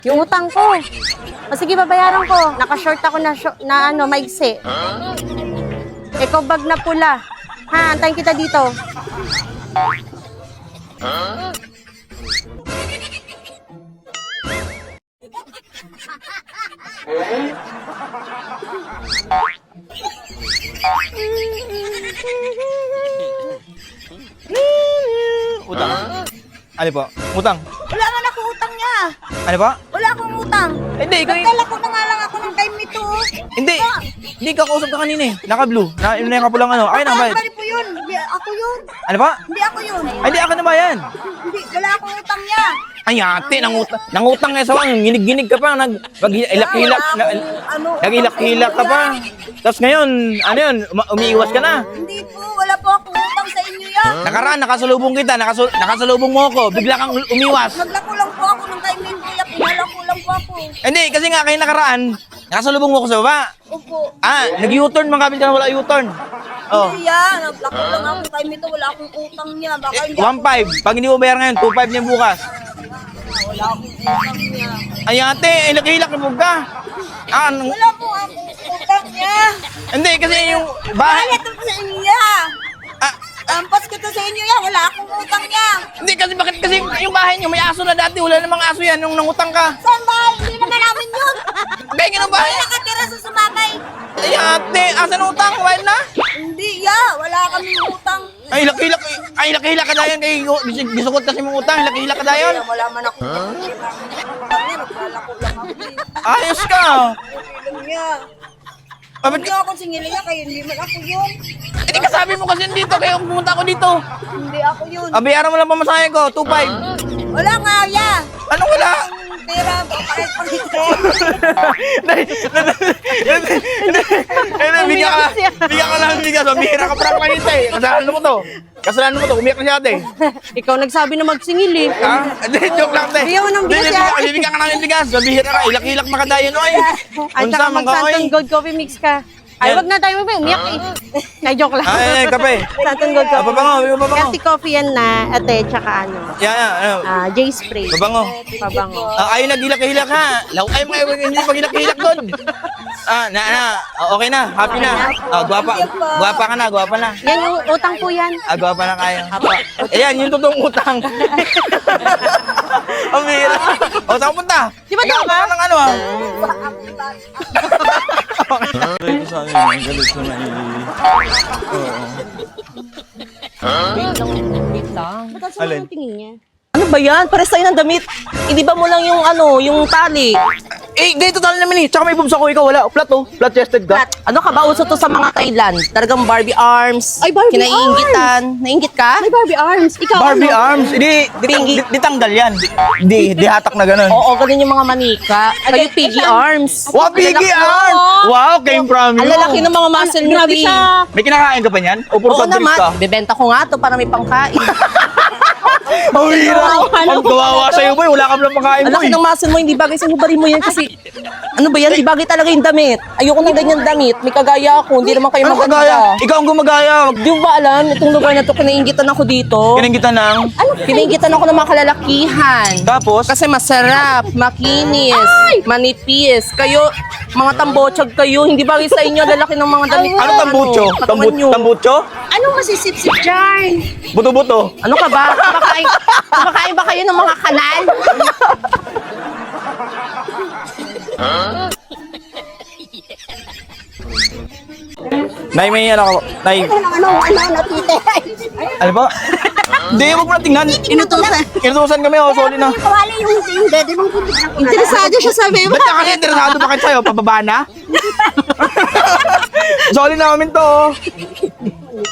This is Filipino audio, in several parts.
Yung utang ko. O sige, babayaran ko. Naka-short ako na maigsi. Ikaw bag na pula. Ha, antayin kita dito. Utang. Ano po? Utang. Wala man ako utang niya. Ano po? Wala akong utang. Hindi, ikaw Nagdala ko na nga lang ako ng time nito. Hindi. Hindi ka kausap ka kanina eh. Naka-blue. Yun na yung kapulang ano. Ay, nabayad. Bali po yun. Hindi ako yun. Ano pa? Hindi ako yun. Ay, hindi ako na ba yan? Hindi, wala akong utang niya. Ay, ate, nangutang nga sa wang. Ginig-ginig ka pa. Nag-ilak-hilak. Nag-ilak-hilak ka pa. Tapos ngayon, ano yun? Umiiwas ka na. Hindi po, wala po akong utang sa inyo yan. Nakaraan, nakasalubong kita. Nakasalubong mo ako. Bigla kang umiwas. Naglako lang po ako ng time nito. Pinalako lang po ako. Hindi, kasi nga kayo nakaraan, nakasalubong mo ako sa baba. Opo. Nag-U-turn, mga ka na wala U-turn. Oh. Hindi yan. Naglako lang ako ng time nito. Wala akong utang niya. Baka hindi ako. 1.5. Pag hindi mo bayar ngayon, 2.5 niya bukas. Wala akong utang niya. Ay, ate, ilak-ilak mo ka. Wala po akong utang niya. Hindi, kasi yung bahay... Bakit ito sa inyo niya? Ampas ko to sa inyo yan. Wala akong utang niya. Hindi, kasi bakit kasi yung bahay niyo may aso na dati, wala namang aso yan nung nangutang ka. Saan ba? Hindi naman namin yun. Kaya nga ng bahay. Wala nakatira sa sumabay. Ay, ate, asan utang? Wild na? Hindi, wala kaming utang. Ay, ilak-ilak ka dayon. Kay gisukot kasi mong utang, ilak-ilak ka dayon. Wala man ako utang niya. Naglalako lang ako. Ayos ka. Lang niya. Bakit Hindi ako singili niya, kaya hindi man ako yun. Hindi ka sabi mo kasi dito, kaya pumunta ako dito. Hindi ako yun. Bayaran mo lang pamasahe ko, 2.5. Wala nga, Anong wala? Ang pera, bakit pangitro? Bigyan ka lang, bigyan. Bihira ka parang kanita eh. Kasalanan mo to, umiyak na siya ate. Ikaw nagsabi na magsingil eh. Ha? Hindi, joke lang ate. Bigyan mo ng bigas, ate. Bibigyan ka ng bigas. Bihira ka, ilak-ilak makadayon oy. Ay, Unsa saka man ka mag-Santon oy. Gold Coffee Mix ka. Ay, wag na tayo umiyak eh. Ay, joke lang. Ay, kape. Santon Gold Coffee. Pabango. Healthy coffee yan na, ate, tsaka ano. Yan. J-spray. Pabango. Pabango. Ayaw nagilak-hilak ha. Ay, hindi pag-hilak-hilak doon. Okay na, happy na. Gwapa ka na, gwapa na. Yan yung utang po yan. Gwapa na kayo. Ayan, yung totoong utang. Ang bihira. O, saan punta? Di ba Ikaw tama? ka ng ano ah? Ito sa akin, ang galit ko na Wait lang. Ba't ang sama Alin? ng tingin niya? Ano ba yan? Pares tayo ng damit. Hindi ba mo lang yung yung tali? Dito talo naman eh. Tsaka may boobs ako, ikaw wala. Flat chested ka. Ano ka ba? Uso to sa mga Thailand. Talagang Barbie arms. Ay, Barbie Kinaiingitan. Nainggit ka? May Barbie arms. Ikaw Barbie ano? arms. Di tanggal yan. Di hatak na ganun. Oo, ganun yung mga manika. Kayo piggy arms. Wow, Piggy arms! Wow, came from you. Ang lalaki ng mga muscle mo. Grabe siya. May kinakain ka pa niyan? O puro Oo soft drinks naman. ka? Bebenta ko nga to para may pangkain. Ang hira. Ang kawawa sa'yo boy. Wala ka lang makain Ang boy. laki ng muscle mo, hindi bagay sa hubarin mo yan kasi ano ba yan? Hindi bagay talaga yung damit. Ayoko ng ganyan damit. May kagaya ako. Hindi naman kayo Ano kagaya? maganda. Ikaw ang gumagaya. Di mo ba alam? Itong lugar na to, kinaingitan ako dito. Kinanggitan ng... Kinaingitan ako ng mga kalalakihan. Tapos? Kasi masarap, makinis, manipis. Kayo, mga tambotsag kayo, hindi bagay sa inyo, lalaki ng mga damit. Ano tambucho? katawan nyo. Tambucho? Anong masisip-sip dyan? Buto-buto? Ano ka ba? Kumakain ba kayo ng mga kanal? Nay, may ano ako. Nay, Natite. ano ba? Hindi, huwag mo na tingnan. Inutusan kami, sorry na. Kawali yung dede mong putik na kunala. Interesado siya sa beba. Ba't ka kasi interesado bakit sa'yo? Pababa na? Sorry na kami to.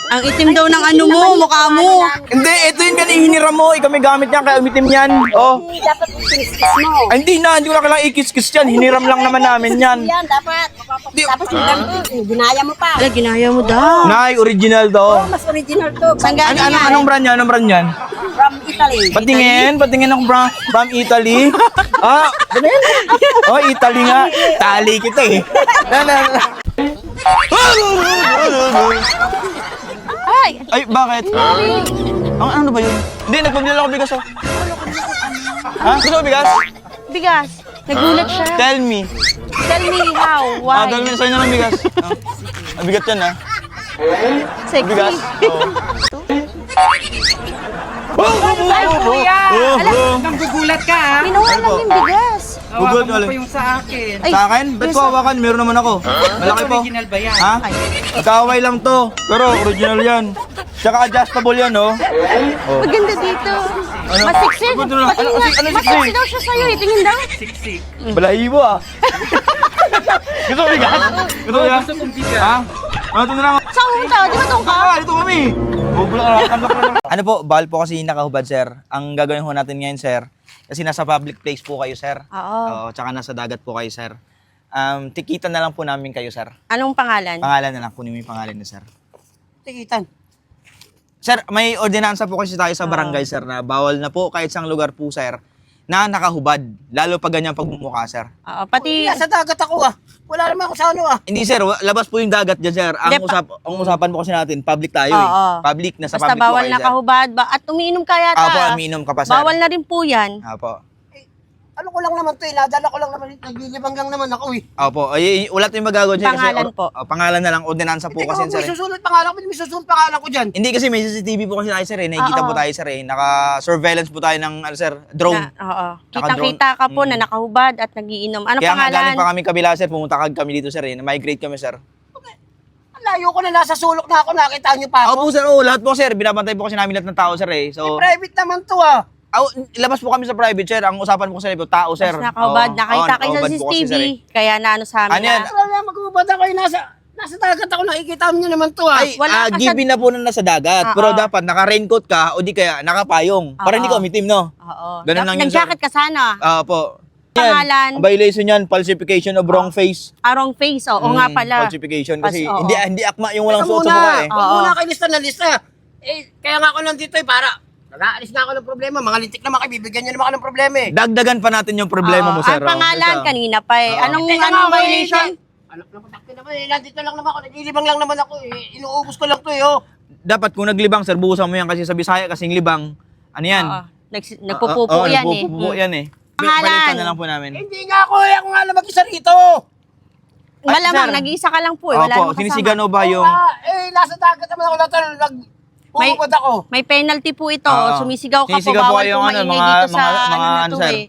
Ang itim daw ng ano mo, mukha mo. Hindi, ito yung kanina hiniram mo. Ikaw may gamit yan, kaya umitim yan. Oh. Dapat kinis mo. Ay, hindi na, hindi ko na kailangan ikis-kis yan. Hiniram lang naman namin yan. Yan, dapat. Di- Tapos yung gamit, ginaya mo pa. Ala, ginaya mo daw. Nay, original to. Mas original to. Saan Anong brand yan? Anong brand yan? From Italy. Patingin ako from Italy. Ano yan? Oh, Italy nga. Tali kita eh. Ay, bakit? Ano ba yun? Hindi, nagpabili lang ako bigas oh. Ha? Gusto mo bigas? Bigas. Nagulat siya. Tell me. Tell me how, why? Tell me sa'yo na ng bigas. Mabigat yan, ha? Sexy. Bigas. Ay, kuya. Nanggugulat ka, ha? Kinuha lang yung bigas. Hugot, Hawakan mo pa yung sa akin. Ay, Sa akin? Ba't ko hawakan? Meron naman ako. Malaki po. Original ba yan? Ha? Magkaway lang to. Pero original yan. Tsaka adjustable yan, oh. Maganda dito. Ano? Masiksi. Ano, ano, Patingin ano, nga. ano, Masiksi siksi? daw siya sa'yo. Tingin daw. Siksik. Balahibo, ah. Gusto mo bigas? Gusto mo bigas? Gusto kong bigas. Ha? Ano ito na lang? Saan ka? Di ba itong ka? Dito kami. Ano po, bawal po kasi nakahubad, sir. Ang gagawin ho natin ngayon, sir, kasi nasa public place po kayo, sir. Oo. Oo, tsaka nasa dagat po kayo, sir. Tikitan na lang po namin kayo, sir. Anong pangalan? Pangalan na lang, kunin mo yung pangalan niyo, sir. Tikitan. Sir, may ordinansa po kasi tayo sa barangay, sir, na bawal na po kahit sang lugar po, sir, na nakahubad. Lalo pag ganyan pagmumukha, sir. Oo, pati... Nasa dagat ako ah. Wala naman ako sa ano ah. Hindi, sir. Labas po yung dagat dyan, sir. Ang, Hindi, ang usapan po kasi natin, public tayo, eh. Oo. Public, nasa Basta public po bawal kayo, sir. nakahubad. At umiinom ka yata. Apo, umiinom ka pa, sir. Bawal na rin po yan. Apo. Ano ko lang naman to eh. Nadala ko lang naman. Naglilibang lang naman ako eh. Opo. Ay, ulat yung magagawa dyan. Pangalan kasi, po. Pangalan na lang. Ordinansa po Hindi kasi, ko sir. may susunod pangalan ko. May susunod pangalan ko dyan. Hindi kasi may CCTV po kasi tayo, sir. Nakikita Oo. po tayo, sir. Naka-surveillance po tayo ng, ano, sir, drone. Oo. Naka-drone. Kitang-kita ka po na nakahubad at nagiinom. Ano Kaya nga, pangalan? galing pa kami kabila, sir. Pumunta kami dito, sir. Migrate kami, sir. Ang layo ko na nasa sulok na ako. Nakita niyo pa Opo, ako. sir. Oo, lahat po, sir. Binabantay po kasi namin lahat ng tao, sir, eh. So, Private naman to ah. labas po kami sa private, sir. Ang usapan po kasi tao, sir. Mas nakahubad. Oo. Nakita Oo, kayo sa nakahubad po kasi, CCTV. sir, eh. Kaya naano sa amin. Ano yan? na- Wala magubad ako eh. Nasa dagat ako. Nakikita niyo naman to ah. Ay, Wala ka sa- given na po na nasa dagat. Oo. Pero dapat naka-raincoat ka o di kaya nakapayong. Para hindi ka umitim, no? Oo. Ganun lang yun, sir. Nag-jacket ka sana. Po. Pangalan? Ang violation yan, falsification of wrong face. Arong face. Oo nga pala. Falsification kasi Oo. hindi akma yung walang Teka suot sa muna. mukha, eh. Huwag Oo. muna kayo lista na lista. Eh, kaya nga ako nandito eh para nag-aalis na ako ng problema. Mga lintik naman kayo. Bibigyan niyo naman ako ng problema eh. Dagdagan pa natin yung problema mo, Oo. sir. Ang pangalan, Basta. kanina pa eh. Oo. Anong Teka nga, anong ako, violation? Anak na patakti naman eh. Nandito lang naman ako. Naglilibang lang naman ako eh. Inuubos ko lang to eh oh. Dapat kung naglibang, sir, buhusan mo yan kasi sa Bisaya kasing libang. Ano yan? Oo. Nagpupupo yan eh. Nagpupupo yan eh. Pangalan? Balikan na lang po namin. Hindi nga ako eh. Ako nga lang mag-isa rito. Malamang, sir. nag-iisa ka lang po eh. Wala Opo, namang sinisigan kasama. mo ba yung... Nasa dagat naman ako lahat. May- Pumupad ako. May penalty po ito. Oo. Sumisigaw ka po. Sinisigaw po Bawal kayong po ano, maingay mga- dito sa mga- ano na ano, to sir. eh.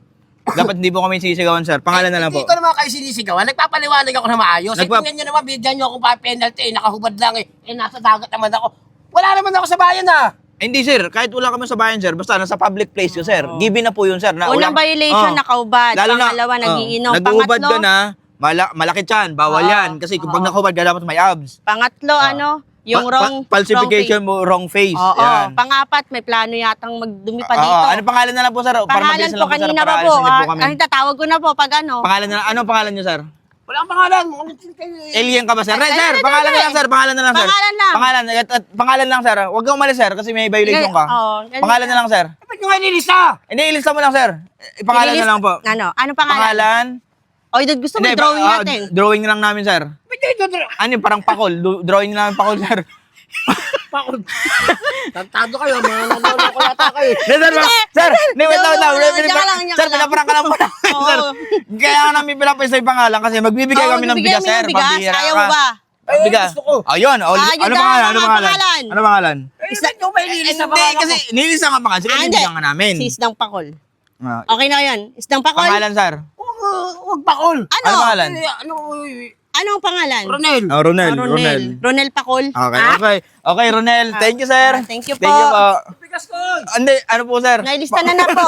Dapat hindi po kami sisigawan, sir. Pangalan na lang po. Hindi ko naman kayo sinisigawan. Nagpapaliwanag ako na maayos. Tingnan nyo naman, bigyan nyo ako pa penalty. Nakahubad lang eh. Nasa dagat naman ako. Wala naman ako sa bayan ah. Hindi, sir. Kahit wala kami sa bayan, sir. Basta nasa public place yun, sir. Given na po yun, sir. Na Unang violation, Oo. nakaubad. Lalo na- Pangalawa, nagiinom. Nag-uubad ka Pangatlo, na, malaki yan. Bawal Oo. yan. Kasi kung pag nakahubad ka, dapat may abs. pangatlo, ano, yung wrong Falsification wrong mo, wrong face. face. Oo. Yan. Pangapat, may plano yatang magdumi pa Oo. dito. Ano pangalan na lang po, sir? Para Pangalan mabilis na po, lang po, sir. kanina Para pa po. alisin niyo po kami. Ay, tatawag ko na po pag ano. Pangalan na lang. Anong pangalan niyo, sir? Wala akong pangalan. Mga lintik kayo eh. Alien ka ba, sir? Ay, Sir, ay, pangalan ay, na lang, sir. Pangalan na lang, sir. Pangalan lang. Pangalan lang, sir. Huwag kang umalis, sir, kasi may violation ka. Oo. Pangalan na lang, sir. Ba't nyo nga nilista? Hindi, ilista mo lang, sir. Pangalan na lang po. Ano? Ano pangalan? Pangalan. O, gusto mo Hindi, drawing ah, natin. drawing na lang namin, sir. Ba't nyo ito? Ano yun, parang pakol. Drawing na namin pakol, sir. Pakod. Tantado kayo. Mga nalolo ko yata kayo. Hindi, sir. Sir, hindi, wait lang. Diyan lang. Sir, pinaprank ka lang muna. Sir, kaya nga namin pinapisa yung pangalan kasi magbibigay Oo, kami ng magbibigay bigas, kami sir. ng bigas. Pambihira Ayaw ka. mo ba? Ay, Bigas. gusto ko. Ayun. Ah, yun Ano daw, pangalan? Ano mga pangalan? pangalan. Ano pangalan? Eh, ba't nyo ba inilista Hindi, kasi nilista nga pangalan. Sige, Ah, hindi. bibigyan ka namin. Si Isdang Pakol. Ah, Okay na yan. Isdang Pakol? Pangalan, sir. Huwag pakol. Ano? Ano pangalan? Anong pangalan? Ronel. Oh, Ronel. Ronel. Ronel Pakol. Okay, Ah, okay. Okay, Ronel. Thank you, sir. Thank you Thank you po. po. Bigas ko. Hindi, ano po, sir? Nailista na po.